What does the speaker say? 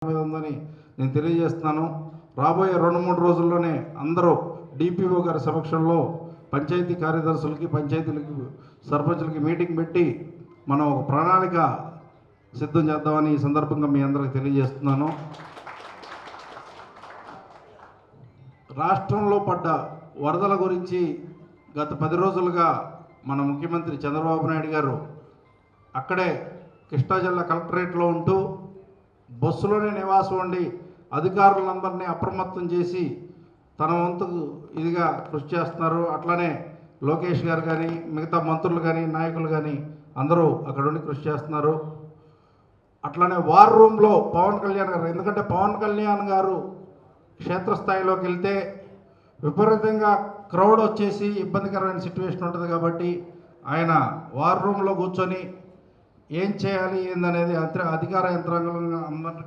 మీద ఉందని నేను తెలియజేస్తున్నాను. రాబోయే 2-3 రోజుల్లోనే అందరూ డిపిఓ గారి సమక్షంలో పంచాయతీ కార్యదర్శులకి, పంచాయతీలకి, సర్పంచులకి మీటింగ్ పెట్టి మనం ఒక ప్రణాళిక సిద్ధం చేద్దామని ఈ సందర్భంగా మీ అందరికి తెలియజేస్తున్నాను. రాష్ట్రంలో పడ్డ వరదల గురించి గత 10 రోజులుగా మన ముఖ్యమంత్రి చంద్రబాబు నాయుడు గారు అక్కడే కృష్ణా జిల్లా కలెక్టరేట్లో ఉంటూ బస్సులోనే నివాసం ఉండి అధికారులందరినీ అప్రమత్తం చేసి తన వంతుకు ఇదిగా కృషి చేస్తున్నారు. అట్లానే లోకేష్ గారు కానీ, మిగతా మంత్రులు కానీ, నాయకులు కానీ అందరూ అక్కడ ఉండి కృషి చేస్తున్నారు. అట్లానే వార్ రూమ్లో పవన్ కళ్యాణ్ గారు, ఎందుకంటే పవన్ కళ్యాణ్ గారు క్షేత్రస్థాయిలోకి వెళ్తే విపరీతంగా క్రౌడ్ వచ్చేసి ఇబ్బందికరమైన సిచ్యువేషన్ ఉంటుంది కాబట్టి ఆయన వార్ రూమ్లో కూర్చొని ఏం చేయాలి ఏందనేది అధికార యంత్రాంగం అందరికీ